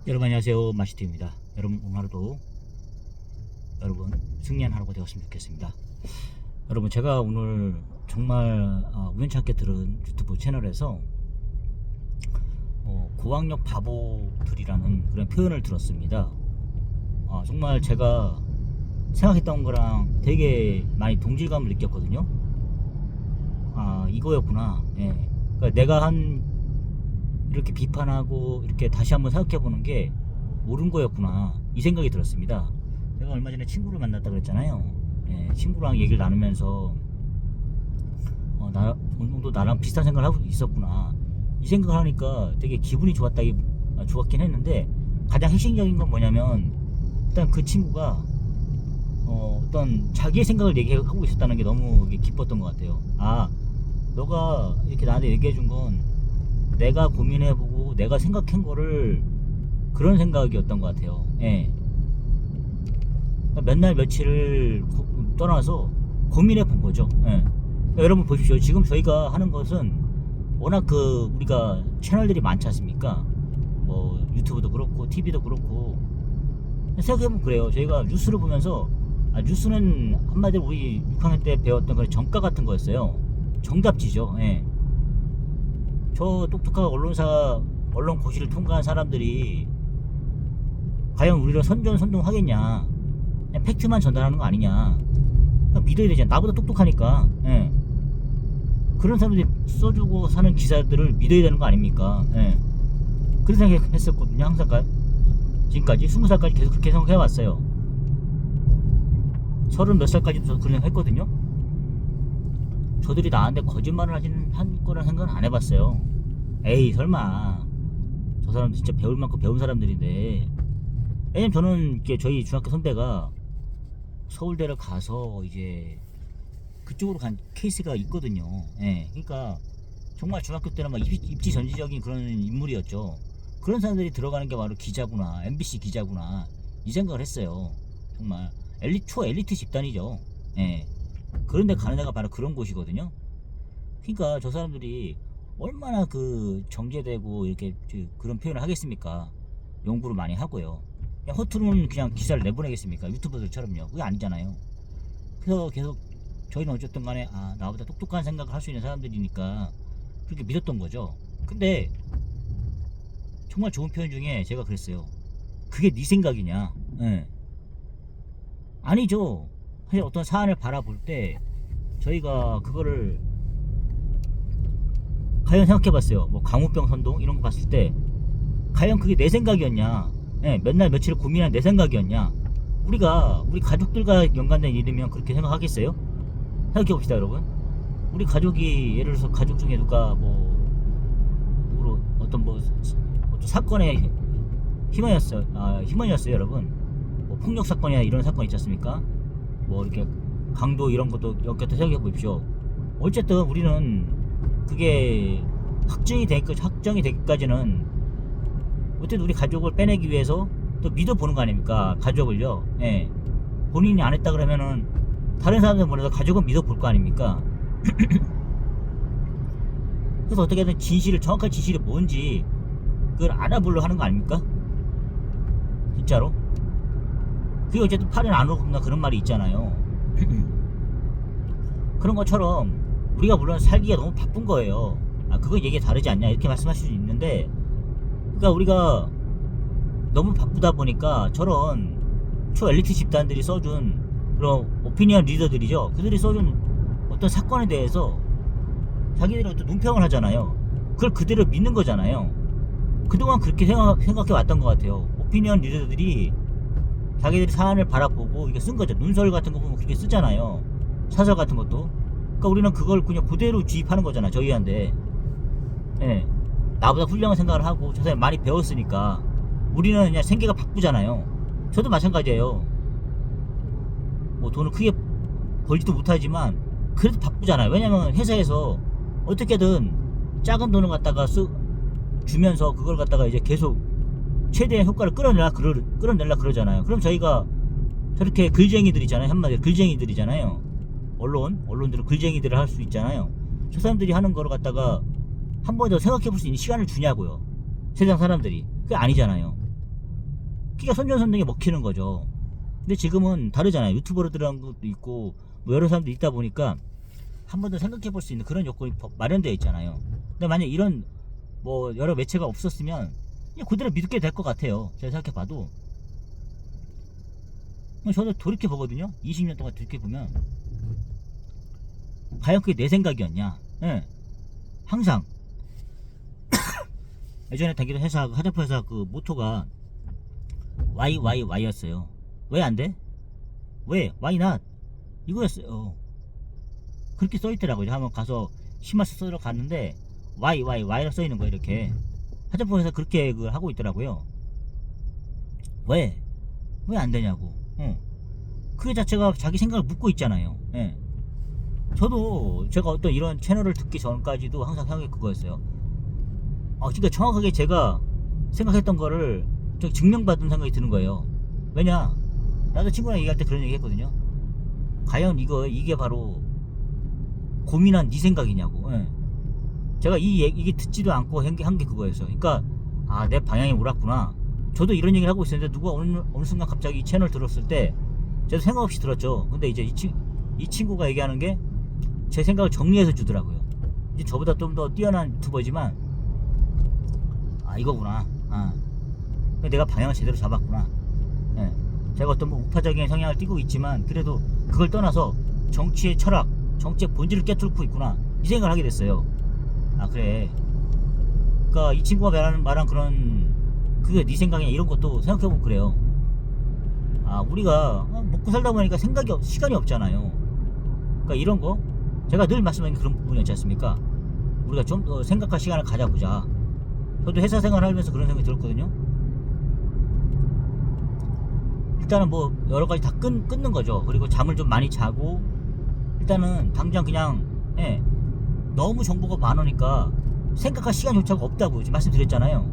여러분 안녕하세요, 마시티입니다. 여러분 오늘 하루도 여러분 승리한 하루가 되었으면 좋겠습니다. 여러분 제가 오늘 정말 우연찮게 들은 유튜브 채널에서 고학력 바보들이라는 그런 표현을 들었습니다. 정말 제가 생각했던 거랑 되게 많이 동질감을 느꼈거든요. 이거였구나. 예. 그러니까 내가 이렇게 비판하고 이렇게 다시 한번 생각해 보는 게 옳은 거였구나, 이 생각이 들었습니다. 제가 얼마 전에 친구를 만났다 그랬잖아요. 예, 친구랑 얘기를 나누면서 어느 정도 나랑 비슷한 생각을 하고 있었구나, 이 생각을 하니까 되게 기분이 좋았긴 했는데, 가장 핵심적인 건 뭐냐면 일단 그 친구가 어떤 자기의 생각을 얘기하고 있었다는 게 너무 기뻤던 것 같아요. 너가 이렇게 나한테 얘기해 준 건 내가 고민해보고 내가 생각한 거를, 그런 생각이었던 것 같아요. 예. 그러니까 몇 날 며칠을 떠나서 고민해 본 거죠. 예. 그러니까 여러분 보십시오. 지금 저희가 하는 것은 워낙 우리가 채널들이 많지 않습니까? 뭐 유튜브도 그렇고 TV도 그렇고. 생각해보면 그래요. 저희가 뉴스를 보면서, 뉴스는 한마디로 우리 6학년 때 배웠던 그런 정가 같은 거였어요. 정답지죠. 예. 저 똑똑한 언론 고시를 통과한 사람들이 과연 우리를 선동하겠냐? 그냥 팩트만 전달하는 거 아니냐? 믿어야 되잖아. 나보다 똑똑하니까. 예. 그런 사람들이 써주고 사는 기사들을 믿어야 되는 거 아닙니까? 예. 그런 생각했었거든요. 항상 지금까지 20살까지 계속 그렇게 생각해왔어요. 30몇 살까지도 저 그런 생각 했거든요. 저들이 나한테 거짓말을 한 거란 생각은 안 해봤어요. 에이 설마, 저 사람들 진짜 배울 만큼 배운 사람들인데. 왜냐면 저는 이렇게 저희 중학교 선배가 서울대를 가서 이제 그쪽으로 간 케이스가 있거든요. 예. 그러니까 정말 중학교 때는 막 입지 전지적인 그런 인물이었죠. 그런 사람들이 들어가는 게 바로 기자구나, MBC 기자구나, 이 생각을 했어요. 정말 초엘리트 집단이죠. 예. 그런데 가는 데가 바로 그런 곳이거든요. 그러니까 저 사람들이 얼마나 정제되고 이렇게 그런 표현을 하겠습니까? 연구를 많이 하고요. 그냥 허투루는 그냥 기사를 내보내겠습니까? 유튜버들처럼요. 그게 아니잖아요. 그래서 계속 저희는 어쨌든 간에 나보다 똑똑한 생각을 할 수 있는 사람들이니까 그렇게 믿었던 거죠. 근데 정말 좋은 표현 중에 제가 그랬어요. 그게 네 생각이냐? 예. 아니죠. 사실 어떤 사안을 바라볼 때 저희가 그거를 과연 생각해봤어요. 뭐 광우병 선동 이런 거 봤을 때 과연 그게 내 생각이었냐? 예, 몇 날 며칠 고민한 내 생각이었냐? 우리 가족들과 연관된 일이면 그렇게 생각하겠어요? 생각해봅시다, 여러분. 우리 가족이, 예를 들어서 가족 중에 누가 누구로 어떤 사건에 희망이었어요, 여러분. 뭐 폭력 사건이나 이런 사건 있지 않습니까? 뭐 이렇게 강도 이런 것도 엮여서 생각해 보십시오. 어쨌든 우리는 그게 확정이 되기까지는 어쨌든 우리 가족을 빼내기 위해서 또 믿어보는 거 아닙니까? 가족을요. 예. 본인이 안 했다 그러면은 다른 사람들 보내서 가족은 믿어볼 거 아닙니까? 그래서 어떻게든 정확한 진실이 뭔지 그걸 알아보려 하는 거 아닙니까? 진짜로? 그게 어쨌든 팔은 안 오른다, 그런 말이 있잖아요. 그런 것처럼 우리가 물론 살기가 너무 바쁜 거예요. 그거 얘기 다르지 않냐, 이렇게 말씀하실 수 있는데, 그러니까 우리가 너무 바쁘다 보니까 저런 초엘리트 집단들이 써준 그런 오피니언 리더들이죠. 그들이 써준 어떤 사건에 대해서 자기들이 어떤 논평을 하잖아요. 그걸 그대로 믿는 거잖아요. 그동안 그렇게 생각해 왔던 것 같아요. 오피니언 리더들이 자기들이 사안을 바라보고 이게 쓴 거죠. 논설 같은 거 보면 그렇게 쓰잖아요. 사설 같은 것도. 그러니까 우리는 그걸 그냥 그대로 주입하는 거잖아, 저희한테. 예. 나보다 훌륭한 생각을 하고 저 사람이 많이 배웠으니까. 우리는 그냥 생계가 바쁘잖아요. 저도 마찬가지예요. 뭐 돈을 크게 벌지도 못하지만 그래도 바쁘잖아요. 왜냐면 회사에서 어떻게든 작은 돈을 갖다가 주면서 그걸 갖다가 이제 계속 최대한 효과를 끌어내려 그러잖아요. 그럼 저희가 저렇게 글쟁이들이잖아요. 한마디로 글쟁이들이잖아요. 언론들은 글쟁이들을 할 수 있잖아요. 저 사람들이 하는 거를 갖다가 한 번 더 생각해 볼 수 있는 시간을 주냐고요. 세상 사람들이. 그게 아니잖아요. 끼가 선전선동에 먹히는 거죠. 근데 지금은 다르잖아요. 유튜버들이라는 것도 있고 뭐 여러 사람도 있다 보니까 한 번 더 생각해 볼 수 있는 그런 여건이 마련되어 있잖아요. 근데 만약 이런 뭐 여러 매체가 없었으면 그냥 그대로 믿게 될 것 같아요. 제가 생각해 봐도. 저도 돌이켜 보거든요. 20년 동안 돌이켜 보면 과연 그게 내 생각이었냐. 예. 항상 예전에 다니던 회사 화장품 회사 그 모토가 YYY였어요. 왜 안 돼? 왜? Why not? 이거였어요. 그렇게 써있더라고요. 한번 가서 심마스 써러 갔는데 Y라고 써있는 거예요. 이렇게 화장품 회사 그렇게 그 하고 있더라고요. 왜? 왜 안 되냐고. 그 자체가 자기 생각을 묻고 있잖아요. 예. 저도 제가 어떤 이런 채널을 듣기 전까지도 항상 생각이 그거였어요. 그러니까 정확하게 제가 생각했던 거를 좀 증명받은 생각이 드는 거예요. 왜냐, 나도 친구랑 얘기할 때 그런 얘기 했거든요. 과연 이게 바로 고민한 네 생각이냐고. 예. 제가 이게 듣지도 않고 한 게 그거였어요. 그러니까 내 방향이 옳았구나. 저도 이런 얘기를 하고 있었는데 누가 어느 순간 갑자기 이 채널 들었을 때 저도 생각 없이 들었죠. 근데 이제 이 친구가 얘기하는 게 제 생각을 정리해서 주더라고요. 이제 저보다 좀 더 뛰어난 유튜버지만 이거구나. 내가 방향을 제대로 잡았구나. 예. 제가 어떤 뭐 우파적인 성향을 띠고 있지만 그래도 그걸 떠나서 정치의 철학, 정치의 본질을 깨뚫고 있구나. 이 생각을 하게 됐어요. 그래. 그러니까 이 친구가 말한 그런 그게 네 생각이냐 이런 것도 생각해보면 그래요. 우리가 먹고 살다 보니까 시간이 없잖아요. 그러니까 이런 거 제가 늘 말씀드리는 그런 부분이었지 않습니까? 우리가 좀 더 생각할 시간을 가져보자. 저도 회사 생활을 하면서 그런 생각이 들었거든요. 일단은 뭐 여러 가지 다 끊는 거죠. 그리고 잠을 좀 많이 자고 일단은 당장 그냥 너무 정보가 많으니까 생각할 시간조차가 없다고 지금 말씀드렸잖아요.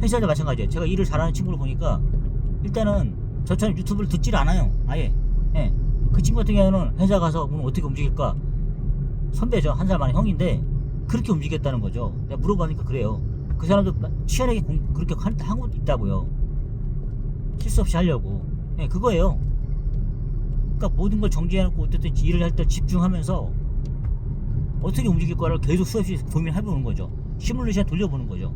회사도 마찬가지예요. 제가 일을 잘하는 친구를 보니까 일단은 저처럼 유튜브를 듣질 않아요. 아예. 그 친구 같은 경우는 회사 가서 오늘 어떻게 움직일까? 선배죠. 한 살 많은 형인데 그렇게 움직였다는 거죠. 내가 물어보니까 그래요. 그 사람도 치열하게 그렇게 하고 있다고요. 실수 없이 하려고. 그거예요. 그러니까 모든 걸 정지해놓고 어쨌든 일을 할 때 집중하면서 어떻게 움직일 거를 계속 수없이 고민해보는 거죠. 시뮬레이션 돌려보는 거죠.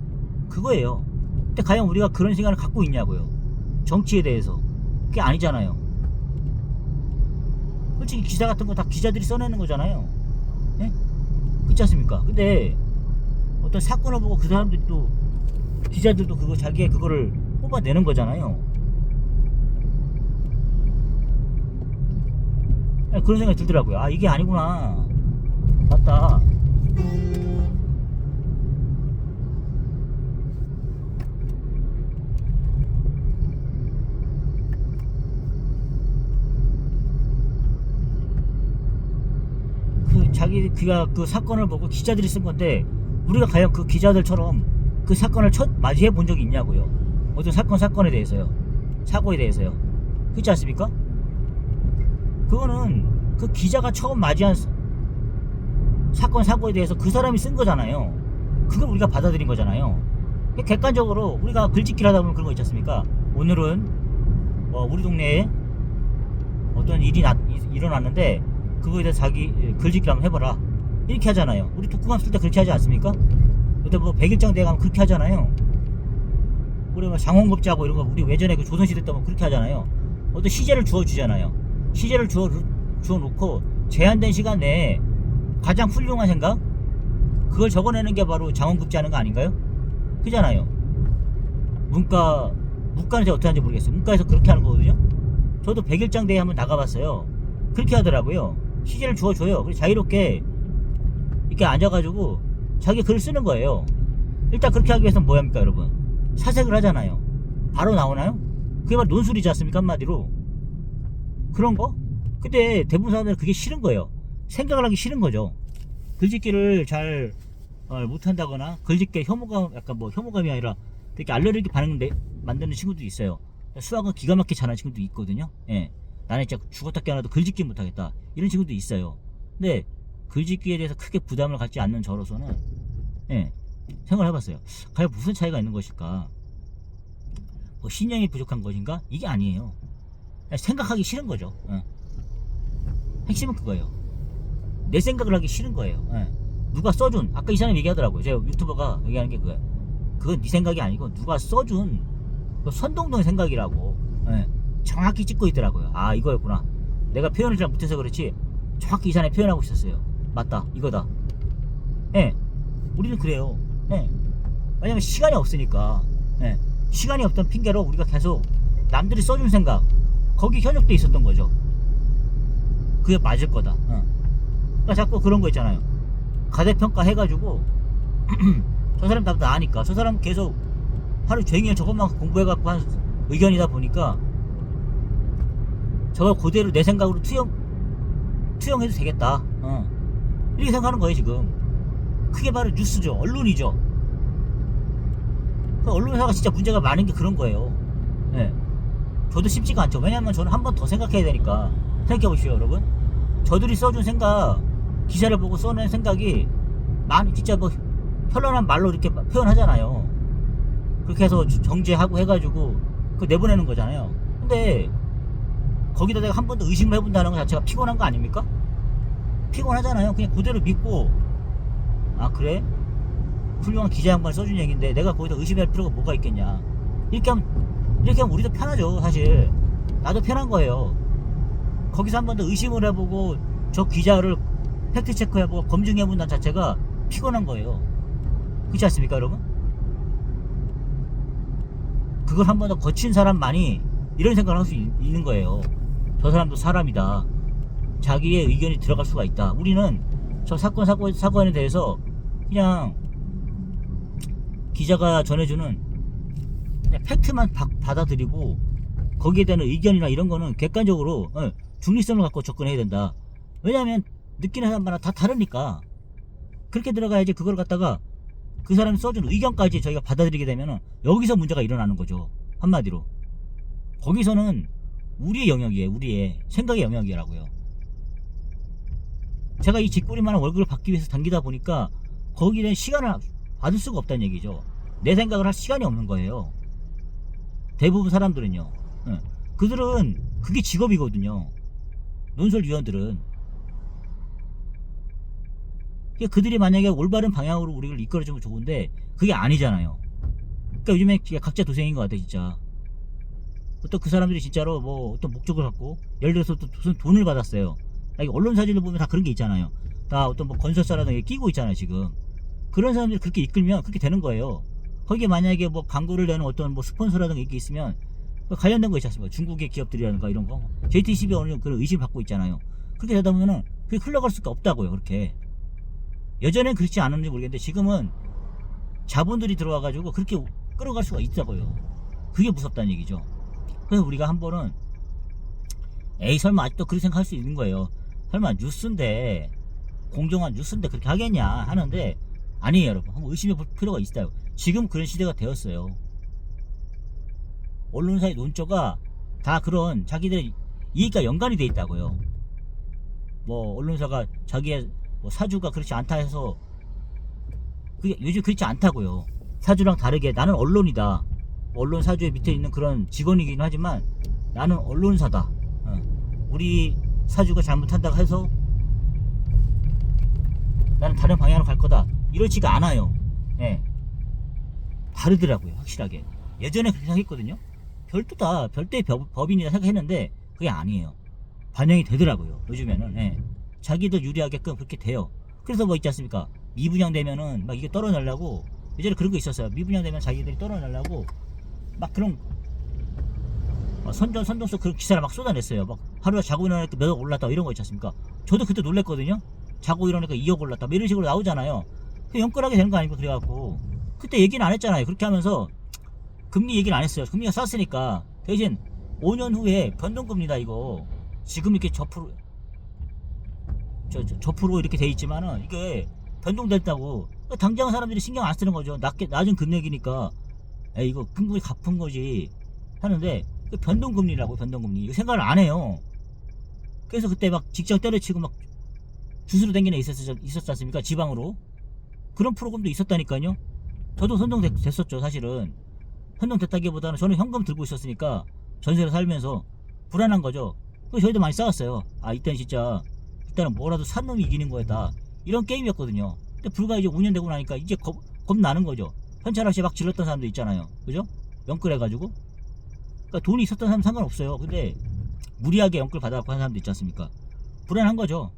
그거예요. 근데 과연 우리가 그런 시간을 갖고 있냐고요. 정치에 대해서. 그게 아니잖아요. 솔직히 기사 같은 거 다 기자들이 써내는 거잖아요. 그렇지 않습니까? 근데 어떤 사건을 보고 그 사람들이 또 기자들도 자기의 그거를 뽑아내는 거잖아요. 그런 생각이 들더라고요. 이게 아니구나. 맞다. 그가 그 사건을 보고 기자들이 쓴 건데 우리가 과연 그 기자들처럼 그 사건을 맞이해 본 적이 있냐고요. 어떤 사건에 대해서요. 사고에 대해서요. 그렇지 않습니까? 그거는 그 기자가 처음 맞이한 사고에 대해서 그 사람이 쓴 거잖아요. 그걸 우리가 받아들인 거잖아요. 객관적으로 우리가 글짓기를 하다 보면 그런 거 있지 않습니까? 오늘은 우리 동네에 어떤 일이 일어났는데 그거에 대해서 자기 글짓기를 한번 해봐라 이렇게 하잖아요. 우리 독후감 쓸 때 그렇게 하지 않습니까? 그때 뭐 백일장 대회 가면 그렇게 하잖아요. 우리 뭐 장원급제하고 이런 거 우리 예전에 그 조선시대 때 뭐 그렇게 하잖아요. 어떤 시제를 주어주잖아요. 시제를 주어놓고 제한된 시간 내에 가장 훌륭한 생각 그걸 적어내는 게 바로 장원급제하는 거 아닌가요? 그잖아요. 문과는 제가 어떻게 하는지 모르겠어요. 문과에서 그렇게 하는 거거든요. 저도 백일장 대회 한번 나가봤어요. 그렇게 하더라고요. 시제를 주어줘요. 그래서 자유롭게 이렇게 앉아가지고 자기 글을 쓰는 거예요. 일단 그렇게 하기 위해서는 뭐 합니까 여러분? 사색을 하잖아요. 바로 나오나요? 그게 바로 논술이지 않습니까 한마디로. 그런 거? 근데 대부분 사람들은 그게 싫은 거예요. 생각을 하기 싫은 거죠. 글짓기를 잘 못한다거나 글짓기 혐오감이 아니라 되게 알레르기 반응 만드는 친구도 있어요. 수학은 기가 막히게 잘하는 친구도 있거든요. 나는 진짜 죽었다 깨어나도 글짓기 못하겠다 이런 친구도 있어요. 근데 글짓기에 대해서 크게 부담을 갖지 않는 저로서는 생각을 해봤어요. 과연 무슨 차이가 있는 것일까? 뭐 신념이 부족한 것인가? 이게 아니에요. 그냥 생각하기 싫은 거죠. 핵심은 그거예요. 내 생각을 하기 싫은 거예요. 누가 써준, 아까 이 사람이 얘기하더라고요. 제 유튜버가 얘기하는 게 그거예요. 그건 네 생각이 아니고 누가 써준 그 선동동의 생각이라고. 정확히 찍고 있더라고요. 아, 이거였구나. 내가 표현을 잘 못해서 그렇지 정확히 이 사람이 표현하고 있었어요. 맞다, 이거다. 우리는 그래요. 왜냐면 시간이 없으니까. 시간이 없던 핑계로 우리가 계속 남들이 써준 생각, 거기 현역돼 있었던 거죠. 그게 맞을 거다. 그러니까 자꾸 그런 거 있잖아요. 가대평가 해가지고 저 사람 답도 아니까 저 사람 계속 하루 종일 저것만 공부해갖고 한 의견이다 보니까 저걸 그대로 내 생각으로 투영해도 되겠다. 이렇게 생각하는 거예요 지금. 그게 바로 뉴스죠. 언론이죠. 그 언론사가 진짜 문제가 많은 게 그런 거예요. 저도 쉽지가 않죠. 왜냐면 저는 한 번 더 생각해야 되니까. 생각해보시오 여러분. 저들이 써준 생각, 기사를 보고 써낸 생각이 많이 진짜 뭐 현란한 말로 이렇게 표현하잖아요. 그렇게 해서 정제하고 해가지고 그 내보내는 거잖아요. 근데 거기다 내가 한 번 더 의심을 해본다는 것 자체가 피곤한 거 아닙니까? 피곤하잖아요. 그냥 그대로 믿고, 아 그래? 훌륭한 기자 양반이 써준 얘기인데 내가 거기다 의심할 필요가 뭐가 있겠냐. 이렇게 하면 우리도 편하죠. 사실 나도 편한 거예요. 거기서 한 번 더 의심을 해보고 저 기자를 팩트체크 해보고 검증해본다는 자체가 피곤한 거예요. 그렇지 않습니까 여러분? 그걸 한 번 더 거친 사람만이 이런 생각을 할 수 있는 거예요. 저 사람도 사람이다. 자기의 의견이 들어갈 수가 있다. 우리는 저 사건에 대해서 그냥 기자가 전해주는 그냥 팩트만 받아들이고 거기에 대한 의견이나 이런 거는 객관적으로 중립성을 갖고 접근해야 된다. 왜냐하면 느끼는 사람마다 다 다르니까. 그렇게 들어가야지. 그걸 갖다가 그 사람이 써준 의견까지 저희가 받아들이게 되면 여기서 문제가 일어나는 거죠. 한마디로 거기서는 우리의 영역이에요. 우리의 생각의 영역이라고요. 제가 이 쥐꼬리만한 월급을 받기 위해서 당기다 보니까 거기에 대한 시간을 받을 수가 없다는 얘기죠. 내 생각을 할 시간이 없는 거예요. 대부분 사람들은요. 그들은 그게 직업이거든요. 논설위원들은. 그들이 만약에 올바른 방향으로 우리를 이끌어주면 좋은데 그게 아니잖아요. 그러니까 요즘에 각자 도생인 것 같아 진짜. 어떤 그 사람들이 진짜로 뭐 어떤 목적을 갖고 예를 들어서 또 무슨 돈을 받았어요. 언론 사진을 보면 다 그런 게 있잖아요. 다 어떤 뭐 건설사라든가 끼고 있잖아요 지금. 그런 사람들이 그렇게 이끌면 그렇게 되는 거예요. 거기에 만약에 뭐 광고를 내는 어떤 뭐 스폰서라든가 이게 있으면 관련된 거 있지 않습니까? 중국의 기업들이라든가 이런 거. JTCB 어느 정도 그런 의심 받고 있잖아요. 그렇게 되다 보면은 그게 흘러갈 수가 없다고요. 그렇게. 예전엔 그렇지 않았는지 모르겠는데 지금은 자본들이 들어와가지고 그렇게 끌어갈 수가 있다고요. 그게 무섭다는 얘기죠. 그래서 우리가 한 번은 에이 설마 아직도 그렇게 생각할 수 있는 거예요. 설마 뉴스인데 공정한 뉴스인데 그렇게 하겠냐 하는데 아니에요 여러분. 한번 의심해 볼 필요가 있어요. 지금 그런 시대가 되었어요. 언론사의 논조가 다 그런 자기들의 이익과 연관이 돼 있다고요. 뭐 언론사가 자기의 뭐 사주가 그렇지 않다 해서 그게 요즘 그렇지 않다고요. 사주랑 다르게 나는 언론이다. 언론 사주의 밑에 있는 그런 직원이긴 하지만 나는 언론사다. 우리 사주가 잘못한다고 해서 나는 다른 방향으로 갈 거다. 이렇지가 않아요. 다르더라고요. 확실하게. 예전에 그렇게 생각했거든요. 별도의 법인이라 생각했는데 그게 아니에요. 반영이 되더라고요. 요즘에는. 자기들 유리하게끔 그렇게 돼요. 그래서 뭐 있지 않습니까? 미분양되면은 막 이게 떨어내려고 예전에 그런 거 있었어요. 미분양되면 자기들이 떨어내려고 막 그런 선동성 그런 기사를 막 쏟아냈어요. 막 하루에 자고 일어나니까 몇억 올랐다 이런 거 있지 않습니까? 저도 그때 놀랬거든요. 자고 일어나니까 2억 올랐다 뭐 이런 식으로 나오잖아요. 연끌하게 되는 거 아닙니까? 그래갖고 그때 얘기는 안 했잖아요. 그렇게 하면서 금리 얘기는 안 했어요. 금리가 쌌으니까 대신 5년 후에 변동금리다 이거. 지금 이렇게 저프로 이렇게 돼 있지만은 이게 변동됐다고 당장 사람들이 신경 안 쓰는 거죠. 낮은 금액이니까 에이 이거 금리 갚은 거지 하는데 변동금리라고. 변동금리 이거 생각을 안 해요. 그래서 그때 막 직장 때려치고 막 주스로 댕기는 애 있었지 않습니까? 지방으로 그런 프로그램도 있었다니까요. 저도 선동됐었죠. 사실은 혼동됐다기보다는 저는 현금 들고 있었으니까 전세로 살면서 불안한 거죠. 그래서 저희도 많이 싸웠어요. 아, 이때는 진짜 일단은 뭐라도 산 놈이 이기는 거였다, 이런 게임이었거든요. 근데 불과 이제 5년 되고 나니까 이제 겁나는 거죠. 현찰 없이 막 질렀던 사람도 있잖아요. 그죠? 연끌 해가지고. 그러니까 돈이 있었던 사람은 상관없어요. 근데 무리하게 연끌 받아갖고 하는 사람도 있지 않습니까? 불안한 거죠.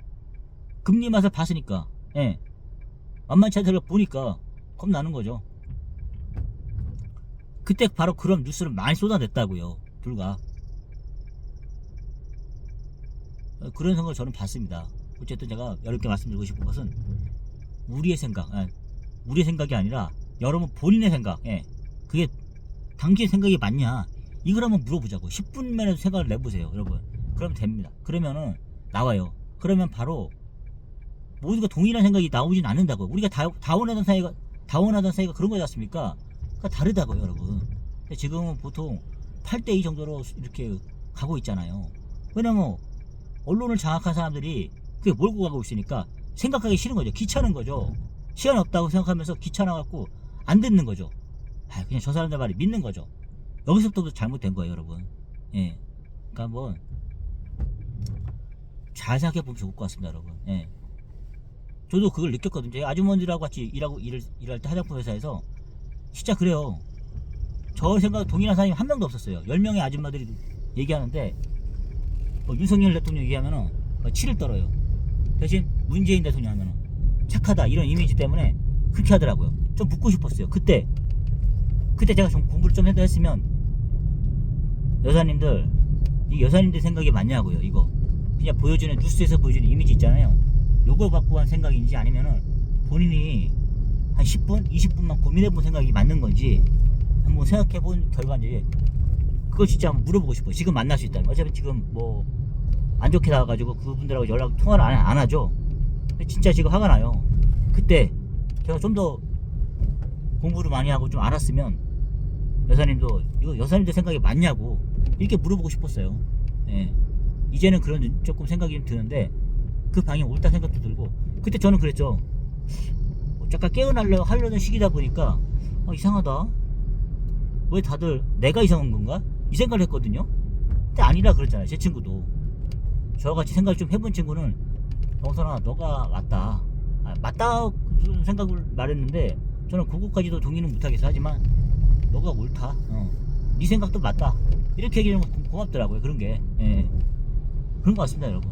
금리 맛을 봤으니까. 예. 만만치 않게 보니까 겁나는 거죠. 그때 바로 그런 뉴스를 많이 쏟아냈다고요. 불과. 그런 생각을 저는 봤습니다. 어쨌든 제가 여러분께 말씀드리고 싶은 것은 우리의 생각, 우리의 생각이 아니라 여러분 본인의 생각, 그게 당신의 생각이 맞냐, 이걸 한번 물어보자고. 10분만에도 생각을 내보세요, 여러분. 그러면 됩니다. 그러면은 나와요. 그러면 바로 모두가 동일한 생각이 나오진 않는다고. 우리가 다원하던 사이가 그런 거지 않습니까? 그러니까 다르다고요, 여러분. 근데 지금은 보통 8대2 정도로 이렇게 가고 있잖아요. 왜냐면 언론을 장악한 사람들이 그게 몰고 가고 있으니까 생각하기 싫은 거죠. 귀찮은 거죠. 시간 없다고 생각하면서 귀찮아갖고 안 듣는 거죠. 그냥 저 사람들 말이 믿는 거죠. 여기서부터 잘못된 거예요, 여러분. 예. 그러니까 한번 잘 생각해 보면 좋을 것 같습니다, 여러분. 예. 저도 그걸 느꼈거든요. 제가 아주머니들하고 같이 일할 때 화장품 회사에서 진짜 그래요. 저 생각 동일한 사람이 한 명도 없었어요. 10명의 아줌마들이 얘기하는데 윤석열 대통령 얘기하면은 치를 떨어요. 대신 문재인 대통령 하면은 착하다, 이런 이미지 때문에 그렇게 하더라고요. 좀 묻고 싶었어요. 그때 제가 좀 공부를 좀 해도 했으면, 여사님들, 이 여사님들 생각이 맞냐고요. 이거 그냥 보여주는, 뉴스에서 보여주는 이미지 있잖아요. 요거 갖고 한 생각인지, 아니면은 본인이 한 10분, 20분만 고민해본 생각이 맞는 건지 한번 생각해본 결과인지, 그걸 진짜 한번 물어보고 싶어요. 지금 만날 수 있다면. 어차피 지금 뭐 안 좋게 나와가지고 그분들하고 통화를 안 하죠. 근데 진짜 지금 화가 나요. 그때 제가 좀 더 공부를 많이 하고 좀 알았으면, 여사님도 이거 여사님들 생각이 맞냐고 이렇게 물어보고 싶었어요. 예. 이제는 그런 조금 생각이 드는데 그 방향이 옳다 생각도 들고, 그때 저는 그랬죠. 잠깐 깨어나려는 시기다 보니까 이상하다, 왜 다들 내가 이상한 건가, 이 생각을 했거든요. 근데 아니라 그랬잖아요. 제 친구도 저같이 생각을 좀 해본 친구는, 영선아 너가 맞다, 맞다 생각을 말했는데, 저는 그거까지도 동의는 못하겠어. 하지만 너가 옳다, 네 생각도 맞다, 이렇게 얘기하면 고맙더라고요. 그런 게. 예. 그런 것 같습니다, 여러분.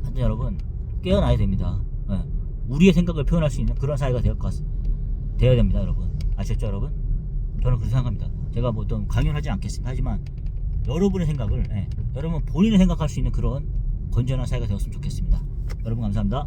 하여튼 여러분, 깨어나야 됩니다. 예. 우리의 생각을 표현할 수 있는 그런 사회가 되어야 됩니다, 여러분. 아셨죠, 여러분? 저는 그렇게 생각합니다. 제가 뭐 어떤 강요하지 않겠습니다. 하지만 여러분의 생각을, 여러분 본인이 생각할 수 있는 그런 건전한 사회가 되었으면 좋겠습니다. 여러분 감사합니다.